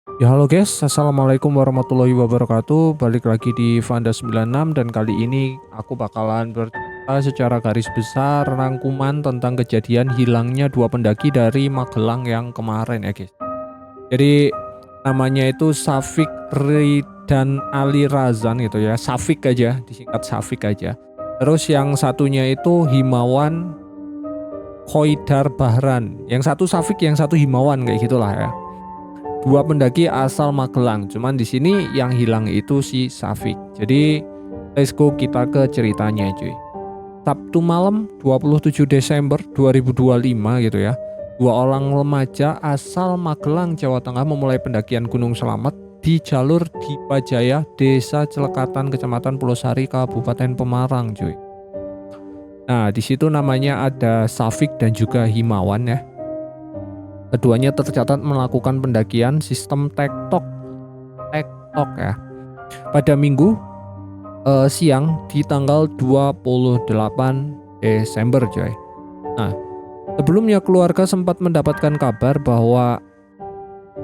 Ya halo guys, assalamualaikum warahmatullahi wabarakatuh. Balik lagi di Vanda 96 dan kali ini aku bakalan bercerita secara garis besar rangkuman tentang kejadian hilangnya dua pendaki dari Magelang yang kemarin ya guys. Jadi namanya itu Safik dan Ali Razan gitu ya. Safik aja, disingkat Safik aja. Terus yang satunya itu Himawan Khoidar Bahran. Yang satu Safik, yang satu Himawan kayak gitulah ya. Dua pendaki asal Magelang, cuman di sini yang hilang itu si Safik. Jadi let's go kita ke ceritanya cuy. Sabtu malam 27 Desember 2025 gitu ya. Dua orang remaja asal Magelang, Jawa Tengah memulai pendakian Gunung Selamet di jalur Dipajaya, Desa Celekatan, Kecamatan Pulosari, Kabupaten Pemarang cuy. Nah, di situ namanya ada Safik dan juga Himawan ya. Keduanya tercatat melakukan pendakian sistem tektok ya pada Minggu siang di tanggal 28 Desember coy. Nah, sebelumnya keluarga sempat mendapatkan kabar bahwa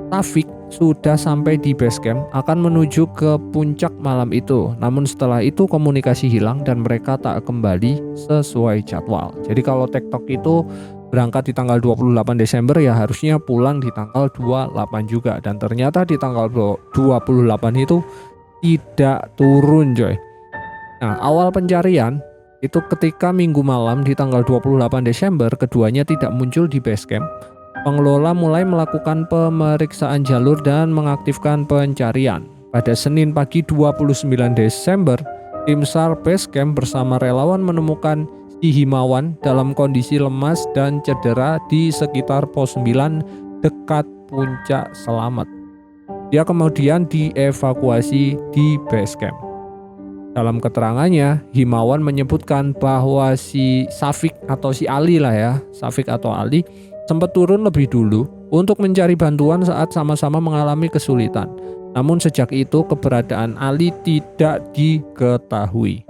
Taufik sudah sampai di base camp akan menuju ke puncak malam itu. Namun setelah itu komunikasi hilang dan mereka tak kembali sesuai jadwal. Jadi kalau tektok itu berangkat di tanggal 28 Desember ya harusnya pulang di tanggal 28 juga, dan ternyata di tanggal 28 itu tidak turun coy. Nah, awal pencarian itu ketika Minggu malam di tanggal 28 Desember keduanya tidak muncul di base camp. Pengelola mulai melakukan pemeriksaan jalur dan mengaktifkan pencarian. Pada Senin pagi 29 Desember, tim SAR Base Camp bersama relawan menemukan si Himawan dalam kondisi lemas dan cedera di sekitar pos 9 dekat puncak Selamet. Dia kemudian dievakuasi di base camp. Dalam keterangannya, Himawan menyebutkan bahwa si Safik atau si Ali lah ya, Safik atau Ali sempat turun lebih dulu untuk mencari bantuan saat sama-sama mengalami kesulitan. Namun sejak itu keberadaan Ali tidak diketahui.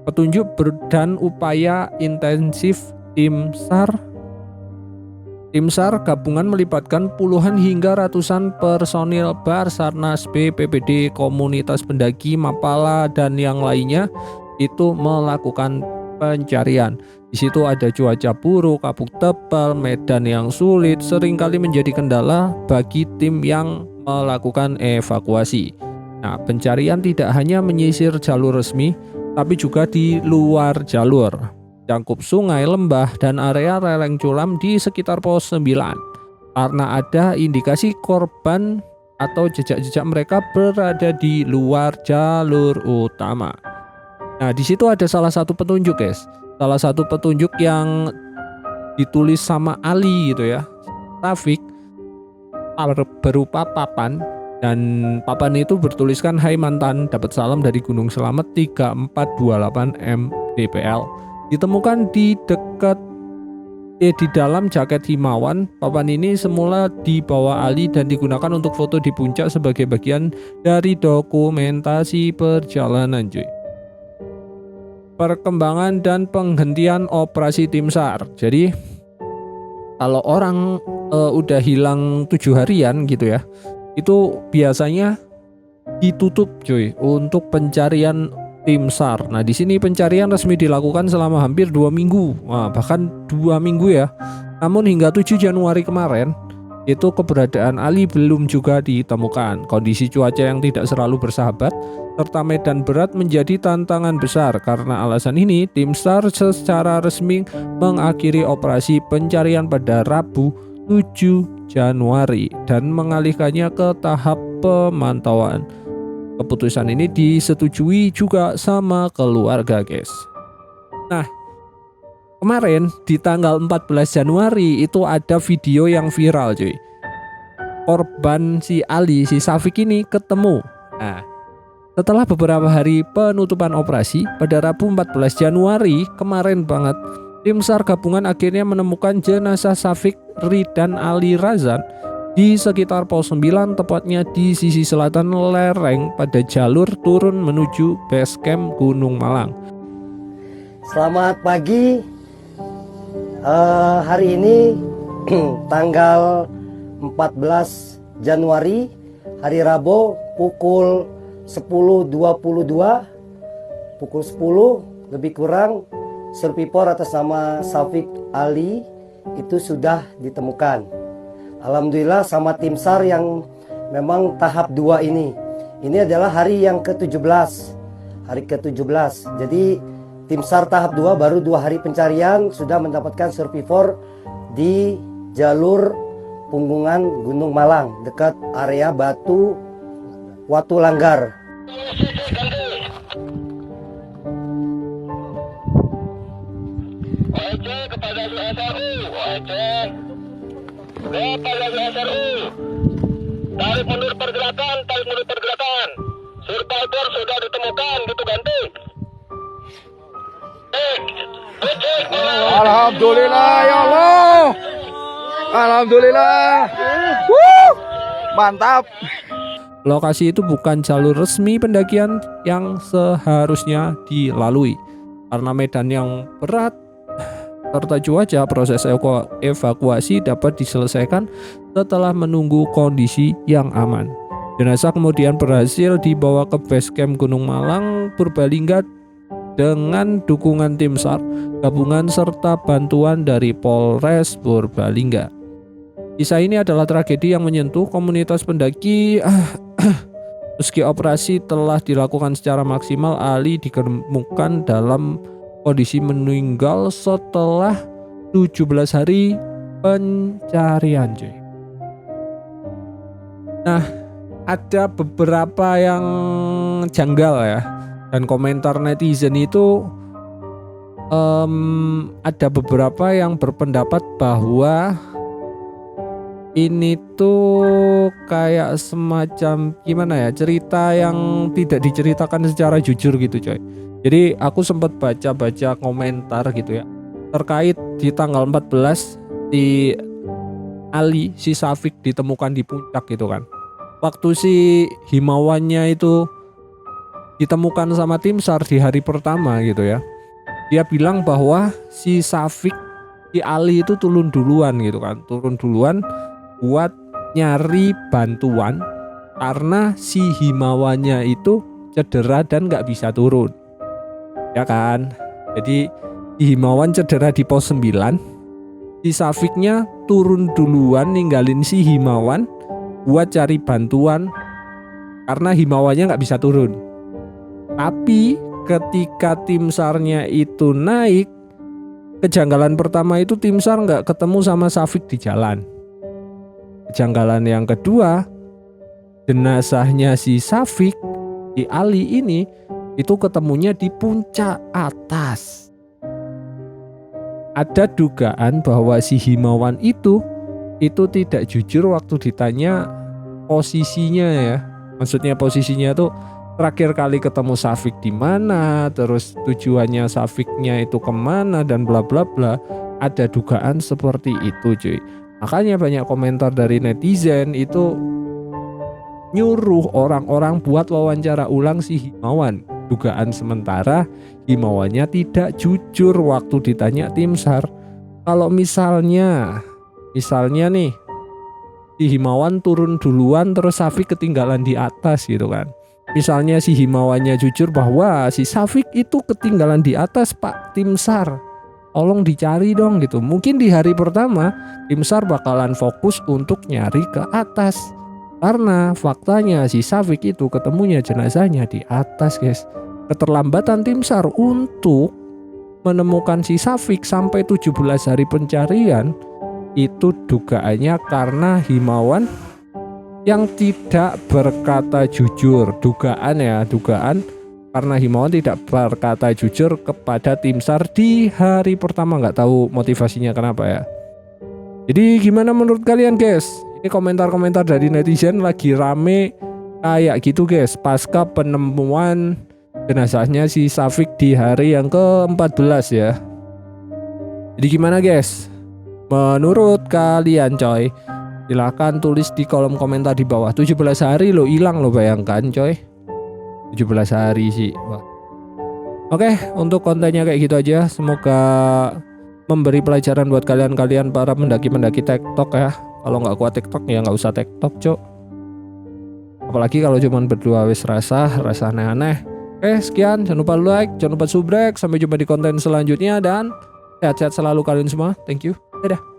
Petunjuk dan upaya intensif Tim SAR gabungan melibatkan puluhan hingga ratusan personil Basarnas, BPBD, komunitas pendaki, Mapala dan yang lainnya itu melakukan pencarian. Di situ ada cuaca buruk, kabut tebal, medan yang sulit, seringkali menjadi kendala bagi tim yang melakukan evakuasi. Nah, pencarian tidak hanya menyisir jalur resmi, tapi juga di luar jalur, cangkup sungai, lembah, dan area lereng curam di sekitar pos 9. Karena ada indikasi korban atau jejak-jejak mereka berada di luar jalur utama. Nah, di situ ada salah satu petunjuk, guys. Salah satu petunjuk yang ditulis sama Ali gitu ya, Taufik, berupa papan, dan papan itu bertuliskan "Hai mantan, dapat salam dari Gunung Selamet 3428 mdpl." Ditemukan di dalam jaket Himawan. Papan ini semula dibawa Ali dan digunakan untuk foto di puncak sebagai bagian dari dokumentasi perjalanan cuy. Perkembangan dan penghentian operasi tim SAR. Jadi kalau orang udah hilang 7 harian gitu ya, itu biasanya ditutup cuy untuk pencarian tim SAR. Nah, di sini pencarian resmi dilakukan selama hampir 2 minggu. Nah, bahkan 2 minggu ya. Namun hingga 7 Januari kemarin itu keberadaan Ali belum juga ditemukan. Kondisi cuaca yang tidak selalu bersahabat serta medan berat menjadi tantangan besar. Karena alasan ini, tim SAR secara resmi mengakhiri operasi pencarian pada Rabu 7 Januari dan mengalihkannya ke tahap pemantauan. Keputusan ini disetujui juga sama keluarga, guys. Nah, kemarin di tanggal 14 Januari itu ada video yang viral cuy. Korban si Ali, si Safik ini ketemu. Nah, setelah beberapa hari penutupan operasi pada Rabu 14 Januari kemarin banget, tim SAR gabungan akhirnya menemukan jenazah Safik dan Ali Razan di sekitar pos 9, tepatnya di sisi selatan lereng pada jalur turun menuju base camp Gunung Malang. Selamat pagi. Hari ini tanggal 14 Januari, hari Rabu pukul 10.22, pukul 10 lebih kurang survivor atas nama Syafiq Ali itu sudah ditemukan. Alhamdulillah sama tim SAR yang memang tahap 2 ini. Ini adalah hari yang ke-17. Hari ke-17. Jadi tim SAR tahap 2 baru 2 hari pencarian sudah mendapatkan survivor di jalur Punggungan Gunung Malang dekat area Batu Watu Langgar. Kepada SRU, kepada SRU, tarik mundur pergerakan, survivor sudah ditemukan, gitu ganti. Alhamdulillah ya Allah. Alhamdulillah. Mantap. Lokasi itu bukan jalur resmi pendakian yang seharusnya dilalui. Karena medan yang berat serta cuaca, proses evakuasi dapat diselesaikan setelah menunggu kondisi yang aman. Jenazah kemudian berhasil dibawa ke base camp Gunung Malang Purbalingga dengan dukungan tim SAR gabungan serta bantuan dari Polres Purbalingga. Kisah ini adalah tragedi yang menyentuh komunitas pendaki. Meski operasi telah dilakukan secara maksimal, Ali ditemukan dalam kondisi meninggal setelah 17 hari pencarian, cuy. Nah, ada beberapa yang janggal ya, dan komentar netizen itu ada beberapa yang berpendapat bahwa ini tuh kayak semacam gimana ya, cerita yang tidak diceritakan secara jujur gitu, coy. Jadi aku sempat baca-baca komentar gitu ya, terkait di tanggal 14 di Ali si Syafiq ditemukan di puncak gitu kan. Waktu si himawannya itu ditemukan sama tim SAR di hari pertama gitu ya, dia bilang bahwa si Syafiq, si Ali itu turun duluan gitu kan, turun duluan buat nyari bantuan karena si himawannya itu cedera dan gak bisa turun, ya kan. Jadi si himawan cedera di pos 9, si Syafiqnya turun duluan ninggalin si himawan buat cari bantuan karena himawannya gak bisa turun. Tapi ketika tim SAR-nya itu naik, kejanggalan pertama itu tim SAR gak ketemu sama Syafiq di jalan. Kejanggalan yang kedua, jenazahnya si Syafiq, si Ali ini, itu ketemunya di puncak atas. Ada dugaan bahwa si himawan itu tidak jujur waktu ditanya posisinya ya. Maksudnya posisinya tuh terakhir kali ketemu Syafiq di mana, terus tujuannya Syafiqnya itu kemana dan bla bla bla. Ada dugaan seperti itu, cuy. Makanya banyak komentar dari netizen itu nyuruh orang-orang buat wawancara ulang si himawan. Dugaan sementara himawannya tidak jujur waktu ditanya tim SAR. Kalau misalnya nih si himawan turun duluan terus Syafiq ketinggalan di atas gitu kan. Misalnya si himawannya jujur bahwa si Syafiq itu ketinggalan di atas, Pak tim SAR, tolong dicari dong gitu. Mungkin di hari pertama tim SAR bakalan fokus untuk nyari ke atas, karena faktanya si Syafiq itu ketemunya jenazahnya di atas, guys. Keterlambatan tim SAR untuk menemukan si Syafiq sampai 17 hari pencarian itu dugaannya karena himawan yang tidak berkata jujur. Dugaan karena himawan tidak berkata jujur kepada tim SAR di hari pertama. Nggak tahu motivasinya kenapa ya. Jadi gimana menurut kalian, guys? Ini komentar-komentar dari netizen lagi rame kayak gitu, guys, pasca penemuan jenazahnya si Syafiq di hari yang ke-14 ya. Jadi gimana, guys? Menurut kalian, coy? Silahkan tulis di kolom komentar di bawah. 17 hari lo hilang, lo bayangkan, coy. 17 hari sih. Wah. Oke, untuk kontennya kayak gitu aja. Semoga memberi pelajaran buat kalian-kalian para pendaki-pendaki TikTok ya. Kalau nggak kuat TikTok ya nggak usah TikTok, cok. Apalagi kalau cuman berdua wis rasa aneh-aneh. Oke, sekian, jangan lupa like, jangan lupa subrek. Sampai jumpa di konten selanjutnya dan sehat-sehat selalu kalian semua. Thank you. Dadah.